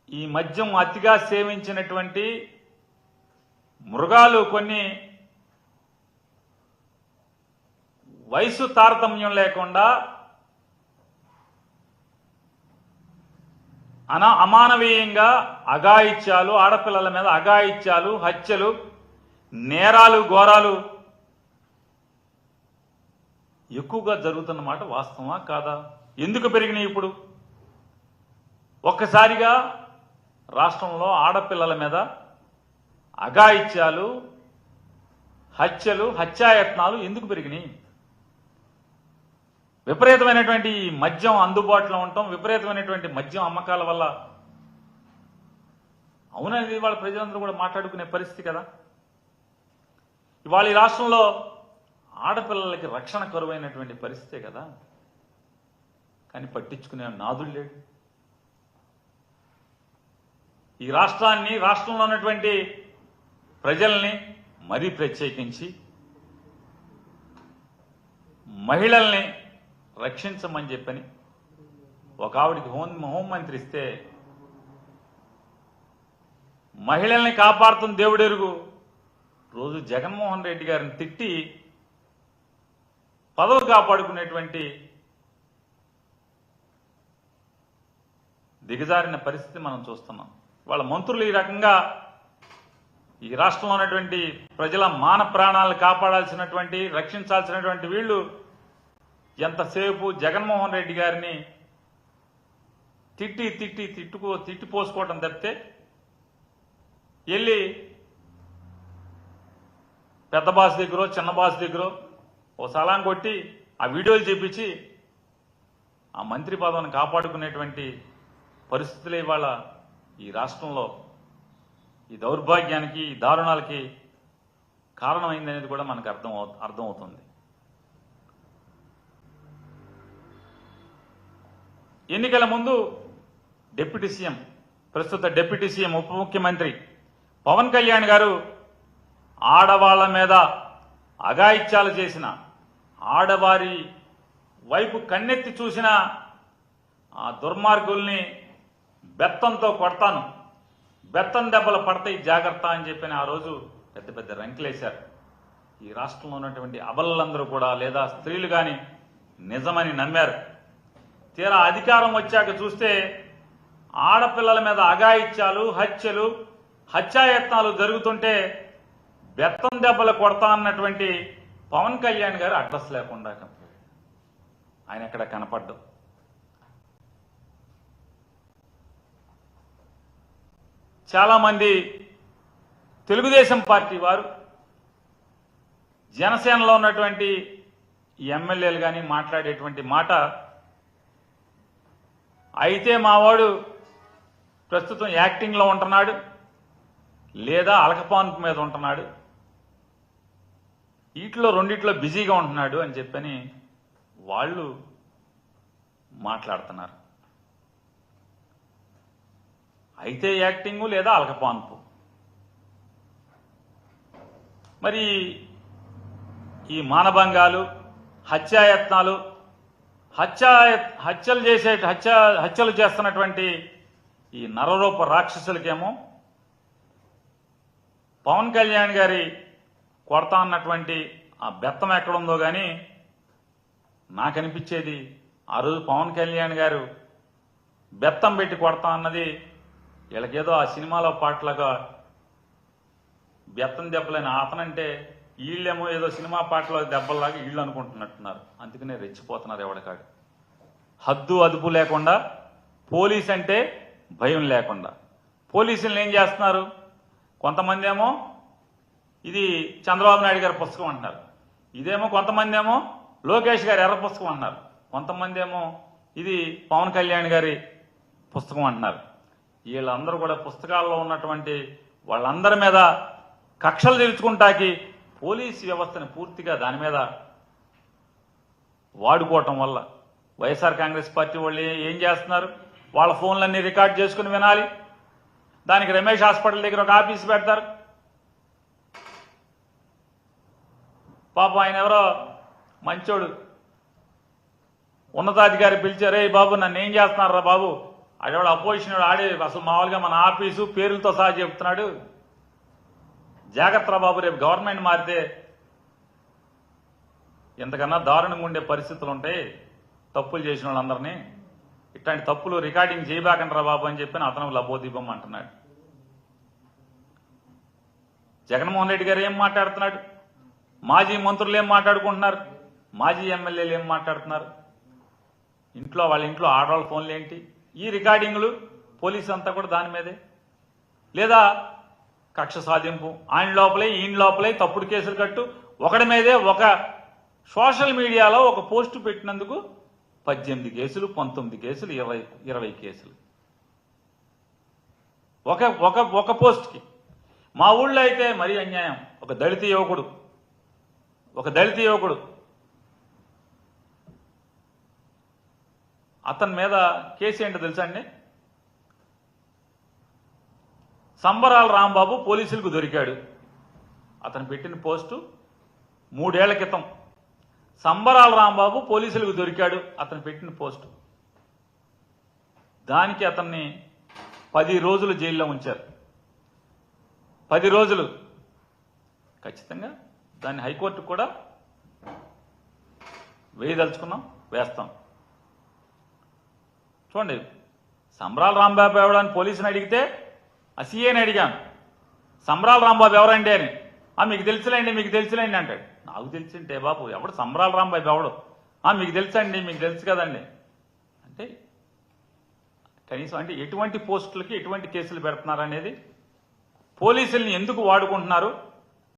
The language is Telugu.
ఈ మద్యం అతిగా సేవించినటువంటి మృగాలు కొన్ని వయసు తారతమ్యం లేకుండా అమానవీయంగా అఘాయిత్యాలు, ఆడపిల్లల మీద అఘాయిత్యాలు, హత్యలు, నేరాలు, ఘోరాలు ఎక్కువగా జరుగుతున్నమాట వాస్తవమా కాదా? ఎందుకు పెరిగినాయి ఇప్పుడు? ఒక్కసారిగా రాష్ట్రంలో ఆడపిల్లల మీద అఘాయిత్యాలు, హత్యలు, హత్యాయత్నాలు ఎందుకు పెరిగినాయి? విపరీతమైనటువంటి మద్యం అందుబాటులో ఉండటం, విపరీతమైనటువంటి మద్యం అమ్మకాల వల్ల. అవుననేది వాళ్ళ ప్రజలందరూ కూడా మాట్లాడుకునే పరిస్థితి కదా. ఇవాళ ఈ రాష్ట్రంలో ఆడపిల్లలకి రక్షణ కరువైనటువంటి పరిస్థితే కదా. కానీ పట్టించుకునే నాదుడు లేడు. ఈ రాష్ట్రంలో ఉన్నటువంటి ప్రజల్ని మరీ ప్రత్యేకించి మహిళల్ని రక్షించమని చెప్పని ఒక ఆవిడికి హోంమంత్రి ఇస్తే మహిళల్ని కాపాడుతున్న దేవుడెరుగు రోజు జగన్మోహన్ రెడ్డి గారిని తిట్టి పదవి కాపాడుకునేటువంటి దిగజారిన పరిస్థితి మనం చూస్తున్నాం. వాళ్ళ మంత్రులు ఈ రకంగా ఈ రాష్ట్రంలో ఉన్నటువంటి ప్రజల మాన ప్రాణాలను కాపాడాల్సినటువంటి, రక్షించాల్సినటువంటి వీళ్ళు ఎంతసేపు జగన్మోహన్ రెడ్డి గారిని తిట్టిపోసుకోవటం తప్పితే వెళ్ళి పెద్ద బాస్ దగ్గర, చిన్న బాస్ దగ్గర ఓ సలాం కొట్టి ఆ వీడియోలు చేపించి ఆ మంత్రి పదవిని కాపాడుకునేటువంటి పరిస్థితులే ఇవాళ ఈ రాష్ట్రంలో ఈ దౌర్భాగ్యానికి, ఈ దారుణాలకి కారణమైందనేది కూడా మనకు అర్థమవుతుంది. ఎన్నికల ముందు డిప్యూటీ సీఎం, ప్రస్తుత డిప్యూటీ సీఎం, ఉప ముఖ్యమంత్రి పవన్ కళ్యాణ్ గారు ఆడవాళ్ల మీద అఘాయిత్యాలు చేసిన, ఆడవారి వైపు కన్నెత్తి చూసిన ఆ దుర్మార్గుల్ని బెత్తంతో కొడతాను, బెత్తం దెబ్బలు పడతాయి జాగ్రత్త అని చెప్పిన ఆ రోజు పెద్ద పెద్ద రంకులేశారు. ఈ రాష్ట్రంలో ఉన్నటువంటి అబలలందరూ కూడా, లేదా స్త్రీలు కానీ నిజమని నమ్మారు. తీరా అధికారం వచ్చాక చూస్తే ఆడపిల్లల మీద అఘాయిత్యాలు, హత్యలు, హత్యాయత్నాలు జరుగుతుంటే బెత్తం దెబ్బలు కొడతా అన్నటువంటి పవన్ కళ్యాణ్ గారు అడ్రస్ లేకుండా ఆయన ఎక్కడ కనపడ్డం. చాలామంది తెలుగుదేశం పార్టీ వారు, జనసేనలో ఉన్నటువంటి ఎమ్మెల్యేలు కానీ మాట్లాడేటువంటి మాట, అయితే మావాడు ప్రస్తుతం యాక్టింగ్లో ఉంటున్నాడు, లేదా అలకపాన్పు మీద ఉంటున్నాడు, రెండిట్లో బిజీగా ఉంటున్నాడు అని చెప్పని వాళ్ళు మాట్లాడుతున్నారు. అయితే యాక్టింగు లేదా అలకపాన్పు. మరి ఈ మానభంగాలు, హత్యాయత్నాలు, హత్యలు చేస్తున్నటువంటి ఈ నరరూప రాక్షసులకేమో పవన్ కళ్యాణ్ గారి కొడతా అన్నటువంటి ఆ బెత్తం ఎక్కడుందో కానీ నాకు అనిపించేది, ఆ రోజు పవన్ కళ్యాణ్ గారు బెత్తం పెట్టి కొడతా అన్నది వీళ్ళకేదో ఆ సినిమాలో పాటలుగా బెత్తం దెబ్బలని అతనంటే వీళ్ళేమో ఏదో సినిమా పాటలో దెబ్బల్లాగా వీళ్ళు అనుకుంటున్నట్టున్నారు. అందుకనే రెచ్చిపోతున్నారు ఎవడికాడు. హద్దు అదుపు లేకుండా, పోలీస్ అంటే భయం లేకుండా పోలీసులను ఏం చేస్తున్నారు? కొంతమంది ఏమో ఇది చంద్రబాబు నాయుడు గారి పుస్తకం అంటున్నారు, ఇదేమో కొంతమంది ఏమో లోకేష్ గారి ఎర్ర పుస్తకం అంటున్నారు, కొంతమంది ఏమో ఇది పవన్ కళ్యాణ్ గారి పుస్తకం అంటున్నారు. వీళ్ళందరూ కూడా పుస్తకాల్లో ఉన్నటువంటి వాళ్ళందరి మీద కక్షలు తీర్చుకుంటాకి పోలీసు వ్యవస్థను పూర్తిగా దాని మీద వాడుకోవటం వల్ల వైఎస్ఆర్ కాంగ్రెస్ పార్టీ వాళ్ళు ఏం చేస్తున్నారు? వాళ్ళ ఫోన్లన్నీ రికార్డ్ చేసుకుని వినాలి. దానికి రమేష్ హాస్పిటల్ దగ్గర ఒక ఆఫీస్ పెడతారు. పాపం ఆయన ఎవరో మంచోడు ఉన్నతాధికారి పిలిచారు, ఏ బాబు నన్ను ఏం చేస్తున్నారా బాబు, ఆడేవాడు అపోజిషన్ ఆడే అసలు మామూలుగా మన ఆఫీసు పేర్లతో సహా చెప్తున్నాడు. జాగ్రత్త బాబు, రేపు గవర్నమెంట్ మారితే ఎంతకన్నా దారుణంగా ఉండే పరిస్థితులు ఉంటాయి. తప్పులు చేసిన వాళ్ళందరినీ ఇట్లాంటి తప్పులు రికార్డింగ్ చేయబాకంటారా బాబు అని చెప్పి అతను లబోదీపం అంటున్నాడు. జగన్మోహన్ రెడ్డి గారు ఏం మాట్లాడుతున్నాడు, మాజీ మంత్రులు ఏం మాట్లాడుకుంటున్నారు, మాజీ ఎమ్మెల్యేలు ఏం మాట్లాడుతున్నారు, వాళ్ళ ఇంట్లో ఆడవాళ్ళ ఫోన్లు ఏంటి, ఈ రికార్డింగ్లు పోలీసు అంతా కూడా దాని మీదే. లేదా కక్ష సాధింపు, ఆయన లోపలే ఈయన లోపలే తప్పుడు కేసులు కట్టు, ఒకడి మీదే ఒక సోషల్ మీడియాలో ఒక పోస్టు పెట్టినందుకు 18 కేసులు, 19 కేసులు, 20 కేసులు ఒక పోస్ట్కి. మా ఊళ్ళో అయితే మరీ అన్యాయం. ఒక దళిత యువకుడు అతని మీద కేసు ఏంటో తెలుసా అండి? సంబరాల రాంబాబు పోలీసులకు దొరికాడు. అతను పెట్టిన పోస్టు 3 ఏళ్ల క్రితం. సంబరాల రాంబాబు పోలీసులకు దొరికాడు అతను పెట్టిన పోస్టు. దానికి అతన్ని 10 రోజులు జైల్లో ఉంచారు. 10 రోజులు. ఖచ్చితంగా దాన్ని హైకోర్టు కూడా వేయదలుచుకున్నాం, వేస్తాం. చూడండి, సంబరాల రాంబాబు ఎవడని పోలీసుని అడిగితే ఆ సీఏని అడిగాను, సంబరాల రాంబాబు ఎవరండి అని. మీకు తెలుసులేండి అంటాడు. నాకు తెలిసింటే బాబు ఎవడు సంబరాల రాంబాబు ఎవడు? మీకు తెలుసు కదండి అంటే కనీసం ఎటువంటి పోస్టులకి ఎటువంటి కేసులు పెడుతున్నారు అనేది, పోలీసుల్ని ఎందుకు వాడుకుంటున్నారు,